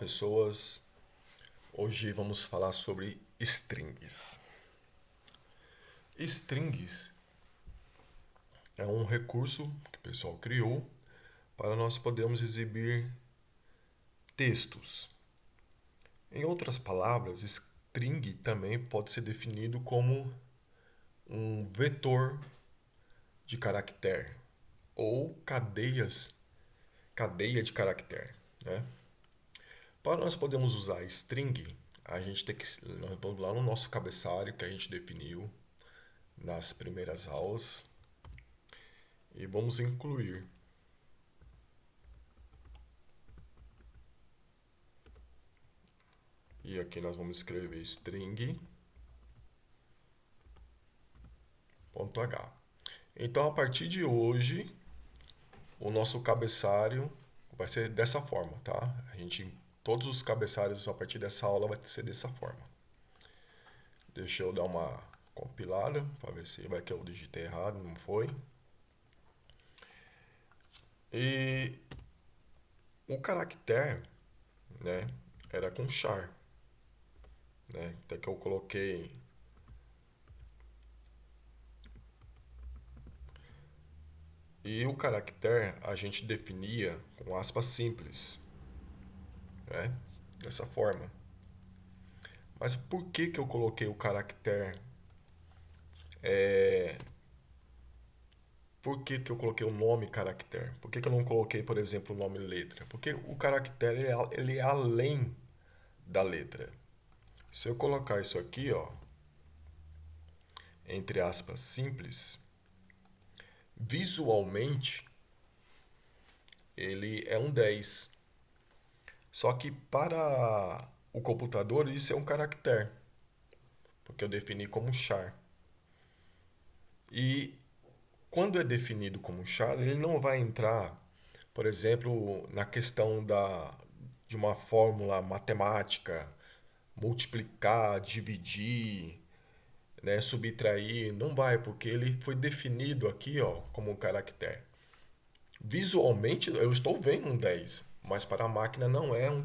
pessoas. Hoje vamos falar sobre strings. Strings é um recurso que o pessoal criou para nós podermos exibir textos. Em outras palavras, string também pode ser definido como um vetor de caractere ou cadeia de caractere, né? Para nós podermos usar string, a gente tem que nós vamos lá no nosso cabeçalho que a gente definiu nas primeiras aulas e vamos incluir. E aqui nós vamos escrever string.h. Então, a partir de hoje, o nosso cabeçalho vai ser dessa forma, tá? Todos os cabeçalhos a partir dessa aula vai ser dessa forma. Deixa eu dar uma compilada para ver se vai que eu digitei errado, não foi. E o caractere, né, era com char, né? Até que eu coloquei e o caractere a gente definia com aspas simples, né? Dessa forma. Mas por que eu coloquei o caractere? Por que eu coloquei o nome caractere? Por que eu não coloquei, por exemplo, o nome letra? Porque o caractere ele é além da letra. Se eu colocar isso aqui, ó, entre aspas, simples, visualmente ele é um 10. Só que para o computador isso é um caractere, porque eu defini como char. E quando é definido como char, ele não vai entrar, por exemplo, na questão de uma fórmula matemática, multiplicar, dividir, né, subtrair, não vai, porque ele foi definido aqui, ó, como um caractere. Visualmente, eu estou vendo um 10, mas para a máquina não é um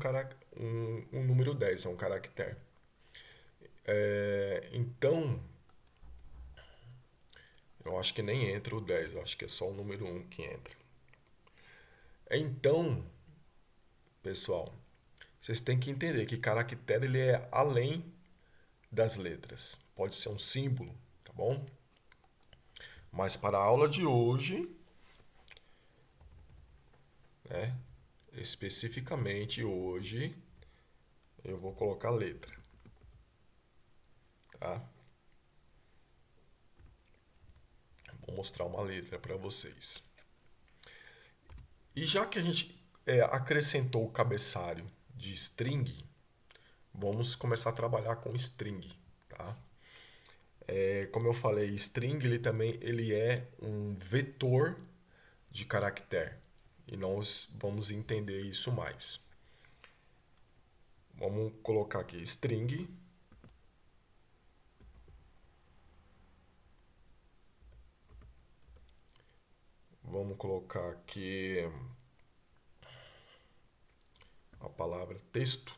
número 10, é um caractere. Então, eu acho que nem entra o 10, eu acho que é só o número 1 que entra. Então, pessoal, vocês têm que entender que caractere ele é além das letras. Pode ser um símbolo, tá bom? Mas para a aula de hoje, né, especificamente hoje, eu vou colocar letra, tá? Vou mostrar uma letra para vocês. E já que a gente acrescentou o cabeçalho de string, vamos começar a trabalhar com string, tá? Como eu falei, string ele é um vetor de caractere e nós vamos entender isso mais. Vamos colocar aqui string. Vamos colocar aqui a palavra texto.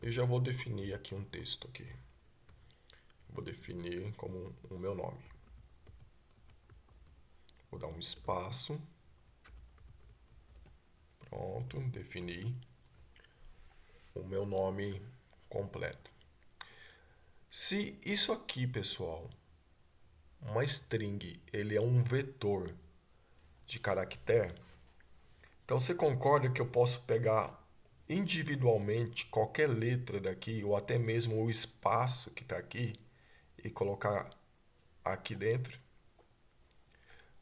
Eu já vou definir aqui um texto aqui. Vou definir como o meu nome. Vou dar um espaço. Pronto, defini o meu nome completo. Se isso aqui, pessoal, uma string, ele é um vetor de caractere, então você concorda que eu posso pegar individualmente qualquer letra daqui, ou até mesmo o espaço que está aqui, e colocar aqui dentro?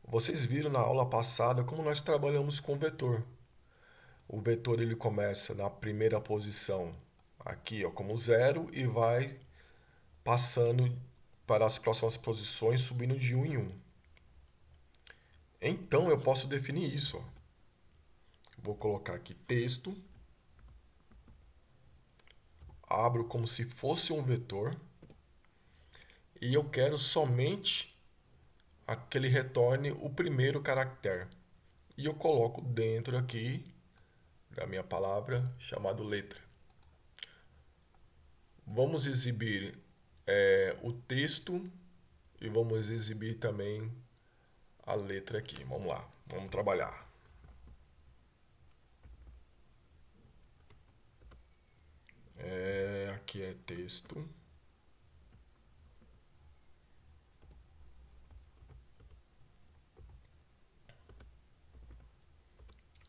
Vocês viram na aula passada como nós trabalhamos com vetor. O vetor ele começa na primeira posição, aqui ó, como zero, e vai passando para as próximas posições, subindo de 1 em 1. Então eu posso definir isso. Ó. Vou colocar aqui texto, abro como se fosse um vetor, e eu quero somente que ele retorne o primeiro caractere. e eu coloco dentro aqui da minha palavra chamado letra. Vamos exibir o texto e vamos exibir também a letra aqui. Vamos lá, vamos trabalhar. Aqui é texto.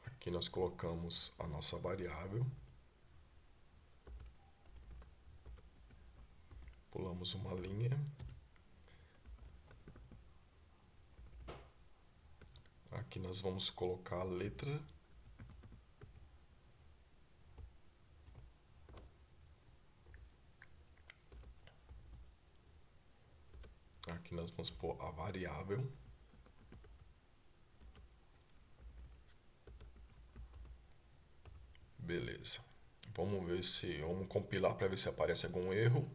Aqui nós colocamos a nossa variável. Pulamos uma linha. Aqui nós vamos colocar a letra. Aqui nós vamos pôr a variável. Beleza. Vamos compilar para ver se aparece algum erro.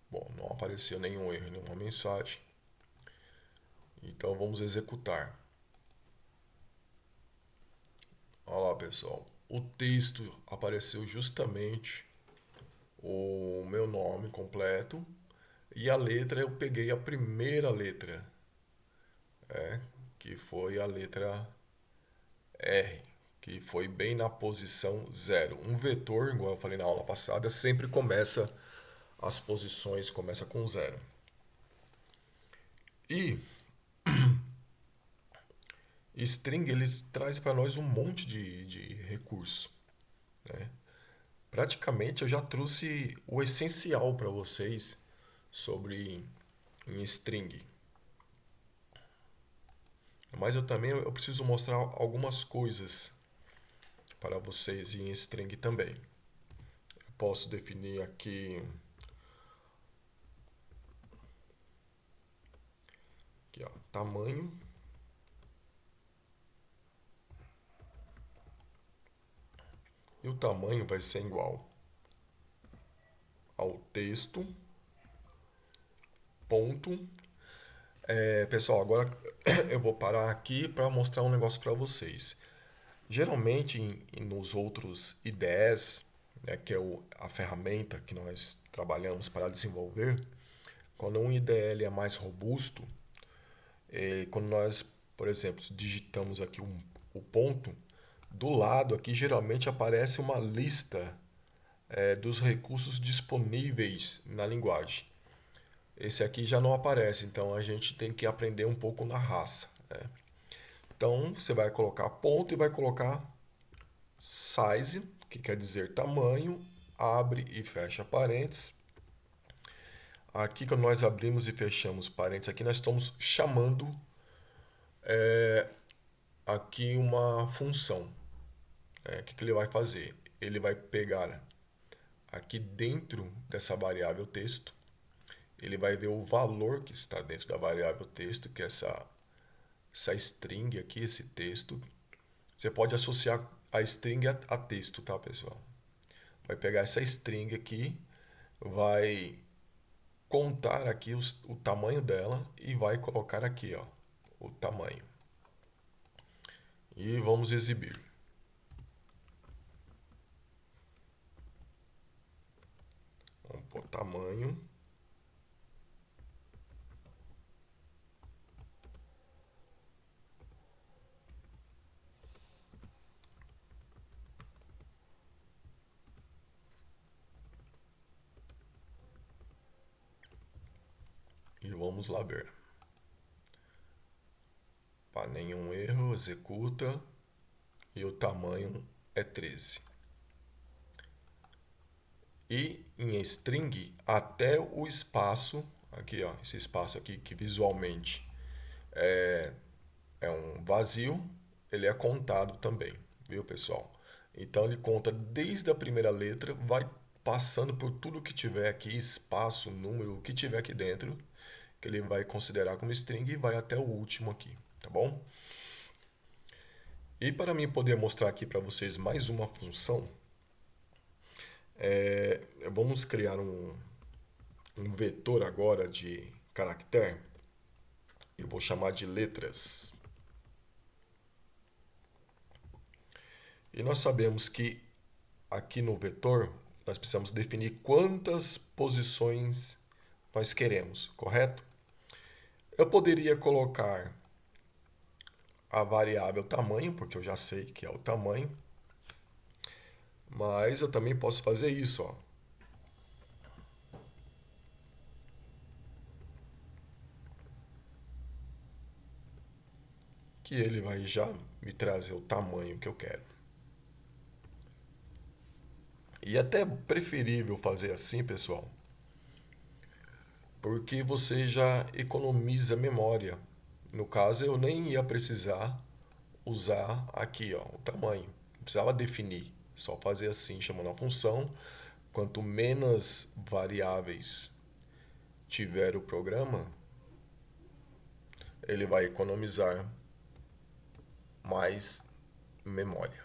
Bom, não apareceu nenhum erro, nenhuma mensagem. Então vamos executar. Olha lá, pessoal. O texto apareceu justamente o meu nome completo e a letra eu peguei a primeira letra, que foi a letra R, que foi bem na posição 0. Um vetor, igual eu falei na aula passada, sempre começa, as posições começam com 0. E string eles traz para nós um monte de recurso, né? Praticamente eu já trouxe o essencial para vocês sobre em string. Mas eu preciso mostrar algumas coisas para vocês em string também. Eu posso definir aqui ó, tamanho. E o tamanho vai ser igual ao texto, ponto. Pessoal, agora eu vou parar aqui para mostrar um negócio para vocês. Geralmente nos outros IDEs, né, que é a ferramenta que nós trabalhamos para desenvolver, quando um IDE é mais robusto, quando nós, por exemplo, digitamos aqui o ponto, do lado aqui geralmente aparece uma lista dos recursos disponíveis na linguagem. Esse aqui já não aparece, então a gente tem que aprender um pouco na raça, né? Então você vai colocar ponto e vai colocar size, que quer dizer tamanho, abre e fecha parênteses. Aqui quando nós abrimos e fechamos parênteses, aqui nós estamos chamando aqui uma função. O que ele vai fazer? Ele vai pegar aqui dentro dessa variável texto, ele vai ver o valor que está dentro da variável texto, que é essa string aqui, esse texto. Você pode associar a string a texto, tá, pessoal? Vai pegar essa string aqui, vai contar aqui o tamanho dela e vai colocar aqui, ó, o tamanho. E vamos exibir. Vamos pôr tamanho. E vamos lá ver. Para nenhum erro, executa. E o tamanho é 13. E em string, até o espaço, aqui ó, esse espaço aqui que visualmente é um vazio, ele é contado também, viu, pessoal? Então ele conta desde a primeira letra, vai passando por tudo que tiver aqui, espaço, número, o que tiver aqui dentro, que ele vai considerar como string e vai até o último aqui, tá bom? E para mim poder mostrar aqui para vocês mais uma função, vamos criar um vetor agora de caractere. Eu vou chamar de letras. E nós sabemos que aqui no vetor nós precisamos definir quantas posições nós queremos, correto? Eu poderia colocar a variável tamanho, porque eu já sei que é o tamanho, mas eu também posso fazer isso, ó. Que ele vai já me trazer o tamanho que eu quero. E até preferível fazer assim, pessoal, porque você já economiza memória. No caso, eu nem ia precisar usar aqui, ó, o tamanho. Não precisava definir, só fazer assim, chamando a função. Quanto menos variáveis tiver o programa, ele vai economizar mais memória.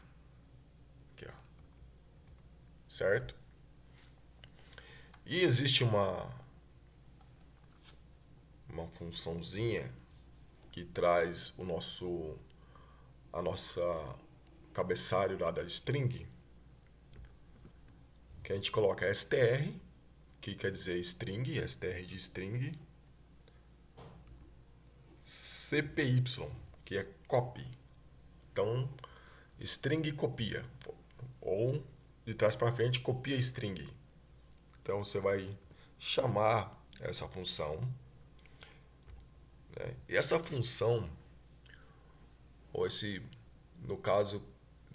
Aqui, ó. Certo? E existe uma funçãozinha que traz a nossa cabeçalho lá da string, que a gente coloca str, que quer dizer string, str de string, cpy, que é copy. Então, string copia, ou de trás para frente copia string. Então você vai chamar essa função, né? E essa função, ou esse, no caso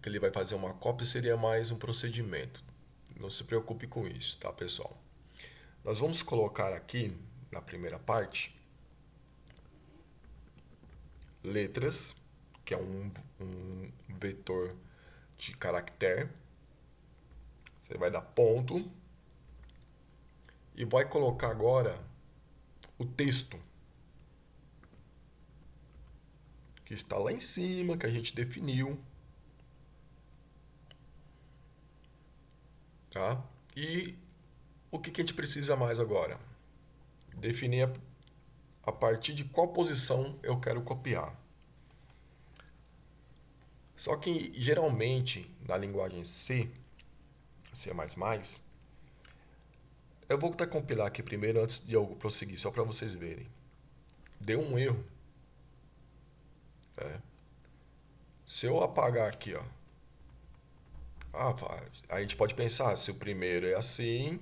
que ele vai fazer uma cópia, seria mais um procedimento. Não se preocupe com isso, tá, pessoal? Nós vamos colocar aqui na primeira parte letras, que é um vetor de caractere. Você vai dar ponto e vai colocar agora o texto que está lá em cima, que a gente definiu, tá? E o que a gente precisa mais agora? Definir a partir de qual posição eu quero copiar. Só que geralmente na linguagem C, C++, eu vou até compilar aqui primeiro antes de eu prosseguir, só para vocês verem. Deu um erro. Né? Se eu apagar aqui, ó, a gente pode pensar, se o primeiro é assim,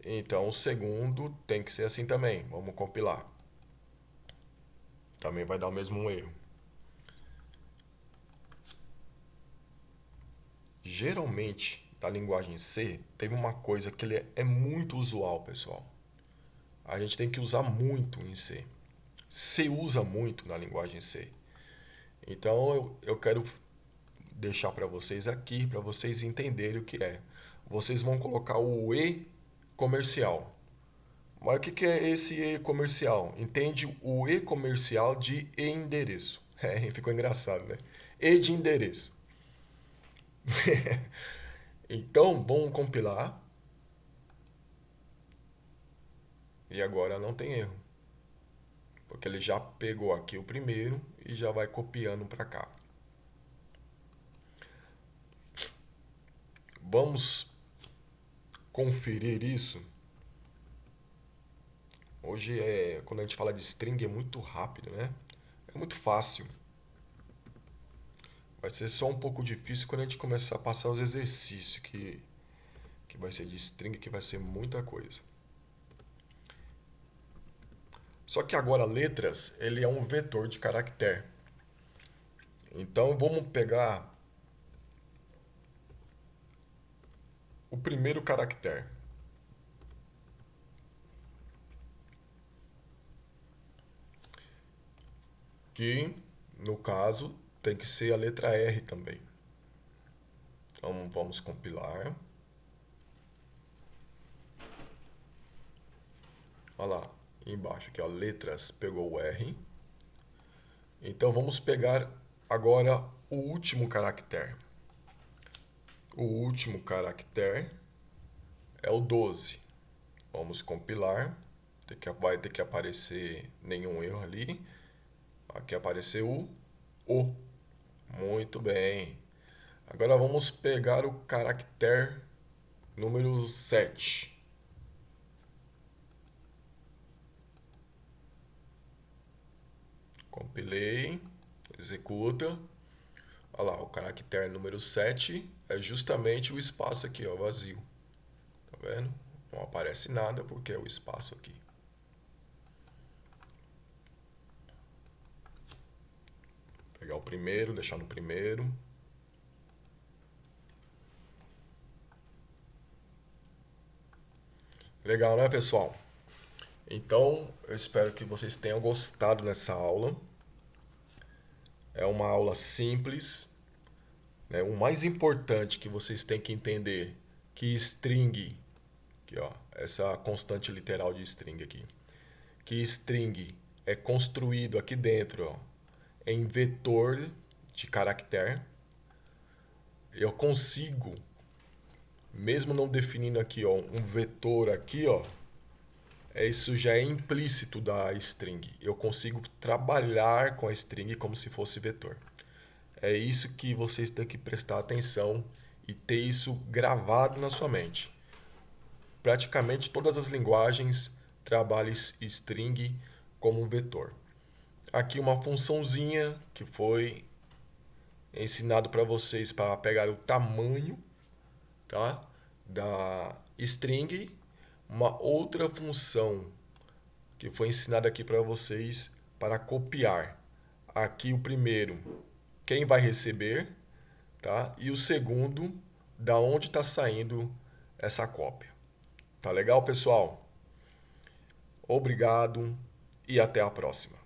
então o segundo tem que ser assim também. Vamos compilar. Também vai dar o mesmo erro. Geralmente, na linguagem C, teve uma coisa que ele é muito usual, pessoal. A gente tem que usar muito em C. C usa muito na linguagem C. Então eu quero deixar para vocês aqui, para vocês entenderem o que é. Vocês vão colocar o E comercial. Mas o que é esse E comercial? Entende o E comercial de endereço. É, ficou engraçado, né? E de endereço. Então, vamos compilar. E agora não tem erro. Porque ele já pegou aqui o primeiro e já vai copiando para cá. Vamos conferir isso. Hoje, quando a gente fala de string, é muito rápido, né? É muito fácil. Vai ser só um pouco difícil quando a gente começar a passar os exercícios, que vai ser de string, que vai ser muita coisa. Só que agora letras, ele é um vetor de caractere. Então vamos pegar o primeiro caractere. Que, no caso, tem que ser a letra R também. Então vamos compilar. Olha lá, embaixo aqui, ó, letras, pegou o R. Então vamos pegar agora o último caractere. O último caractere é o 12. Vamos compilar. Vai ter que aparecer nenhum erro ali. Aqui apareceu o O. Muito bem. Agora vamos pegar o caractere número 7. Compilei, executa. Olha lá, o caractere número 7 é justamente o espaço aqui, ó, vazio. Tá vendo? Não aparece nada porque é o espaço aqui. Pegar o primeiro, deixar no primeiro. Legal, né, pessoal? Então, eu espero que vocês tenham gostado dessa aula. É uma aula simples, né? O mais importante que vocês têm que entender que string, aqui, ó, essa constante literal de string aqui, que string é construído aqui dentro, ó, em vetor de caractere. Eu consigo, mesmo não definindo aqui, ó, um vetor aqui, ó, isso já é implícito da string. Eu consigo trabalhar com a string como se fosse vetor. É isso que vocês têm que prestar atenção e ter isso gravado na sua mente. Praticamente todas as linguagens trabalham string como um vetor. Aqui uma funçãozinha que foi ensinado para vocês para pegar o tamanho, tá, da string. Uma outra função que foi ensinada aqui para vocês para copiar. Aqui o primeiro, quem vai receber, tá? E o segundo, da onde está saindo essa cópia. Tá legal, pessoal? Obrigado e até a próxima.